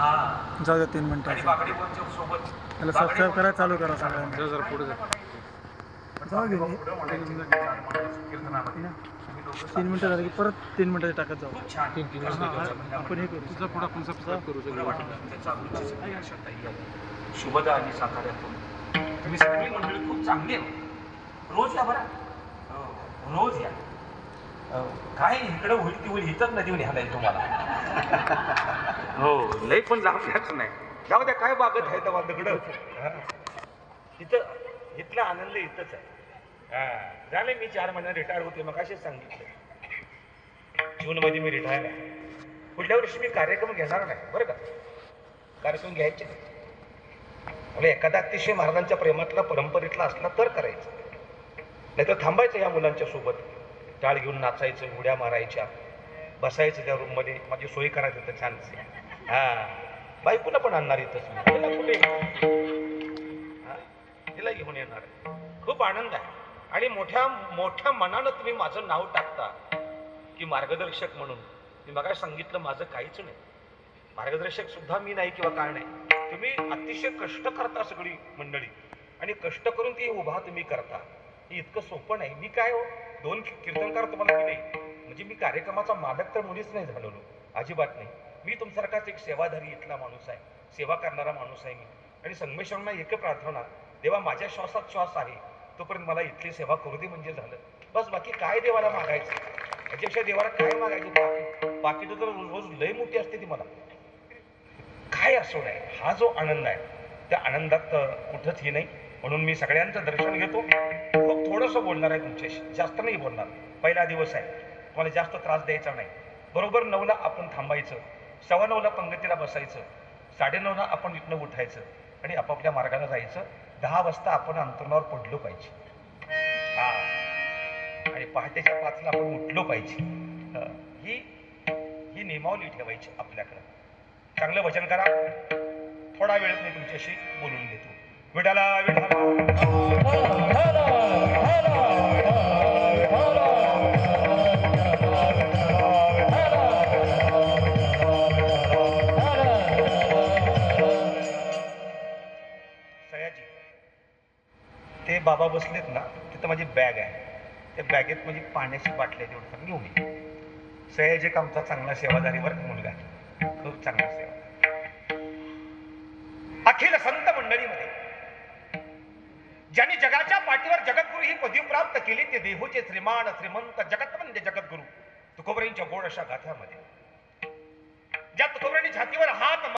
हां जाऊ द्या 3 मिनिटं. आणि बागडी बोनच्या सोबत त्याला सबस्क्राईब करा, चालू करा सगळ्यांना. जरा पुढे जा. जाऊ घे. 3 मिनिटं झाली की परत 3 मिनिटं टाकत जाऊ. खूप छान. आपण हे करू. तुझा पुढे आपण सबस्क्राईब करू सगळं. शुभदा आणि साताऱ्यातून तुम्ही सगळी मंडळी खूप चांगली आहे. रोज या बरं, रोज या. काय इकडं होईल ती होईल, इथंच नदी न्यायला तुम्हाला. हो लई पण लांब घ्याच नाही. जाऊ द्या, काय बागत आहे तेव्हा दगडं. इथं इथला आनंद इथंच आहे. झाले मी 4 महिन्यात रिटायर होते, मग असेच सांगितलं. जूनमध्ये मी रिटायर आहे. पुढल्या वर्षी मी कार्यक्रम घेणार नाही बरं का. कार्यक्रम घ्यायचे नाही. मला एखादा अतिशय महाराजांच्या प्रेमातला परंपरेतला असला तर करायचं, नाहीतर थांबायचं या मुलांच्या सोबत. टाळ घेऊन नाचायचं, उड्या मारायच्या, बसायचं त्या रूममध्ये, माझी सोय करायचं तर छानच. बायकोला पण आणणार इथंच मी. कुठे तिला घेऊन येणार. खूप आनंद आहे. आणि मोठ्या मोठ्या मनानं तुम्ही माझं नाव टाकता की मार्गदर्शक म्हणून. मी मग सांगितलं माझं काहीच नाही. मार्गदर्शक सुद्धा मी नाही किंवा काय नाही. तुम्ही अतिशय कष्ट करता सगळी मंडळी, आणि कष्ट करून ती उभा तुम्ही करता. हे इतकं सोपं नाही. मी काय हो 2 कीर्तनकार तुम्हाला दिले म्हणजे मी कार्यक्रमाचा मालक तर मुळीच नाही झालेलो, अजिबात नाही. मी तुमच्यासारखाच एक सेवाधारी इथला माणूस आहे, सेवा करणारा माणूस आहे मी. आणि संगमेश्वरांना एक प्रार्थना, देवा माझ्या श्वासात श्वास आहे तोपर्यंत मला इथली सेवा करू दे म्हणजे झालं बस. बाकी काय देवाला मागायचं, याच्यापेक्षा देवाला काय मागायचं. बाकी तर रोज लय मोठी असते ती मला काय असो नाही. हा जो आनंद आहे त्या आनंदात कुठंच हे नाही. म्हणून मी सगळ्यांचं दर्शन घेतो. खूप थोडंसं बोलणार आहे तुमच्याशी, जास्त नाही बोलणार. पहिला दिवस आहे, तुम्हाला जास्त त्रास द्यायचा नाही. बरोबर 9ला आपण थांबायचं, 9:15ला पंगतीला बसायचं, 9:30ला आपण इथनं उठायचं आणि आपापल्या मार्गाला जायचं. 10 वाजता आपण अंतरुणावर पडलो पाहिजे. आणि पहाटेच्या 5ला आपण उठलो पाहिजे. ही नियमावली ठेवायची आपल्याकडं. चांगलं भजन करा. थोडा वेळ मी तुमच्याशी बोलून देतो. विठाला विठाला सयाजी ते बाबा बसलेत ना, तिथं माझी बॅग आहे. त्या बॅगेत माझी पाण्याची बाटली आहे, तेवढं घेऊन ये. सयाजी एक आमचा चांगला सेवादारीवर मुलगा, खूप चांगला सेवा. अखिल संत मंडळीमध्ये ज्यांनी जगाच्या पाठीवर जगद्गुरु ही पदवी प्राप्त केली ते देहूचे श्रीमान श्रीमंत जगतवंद्य जगद्गुरु तुकोबरांच्या गोड अशा गाथ्यामध्ये, ज्या तुकोबरांनी छातीवर हात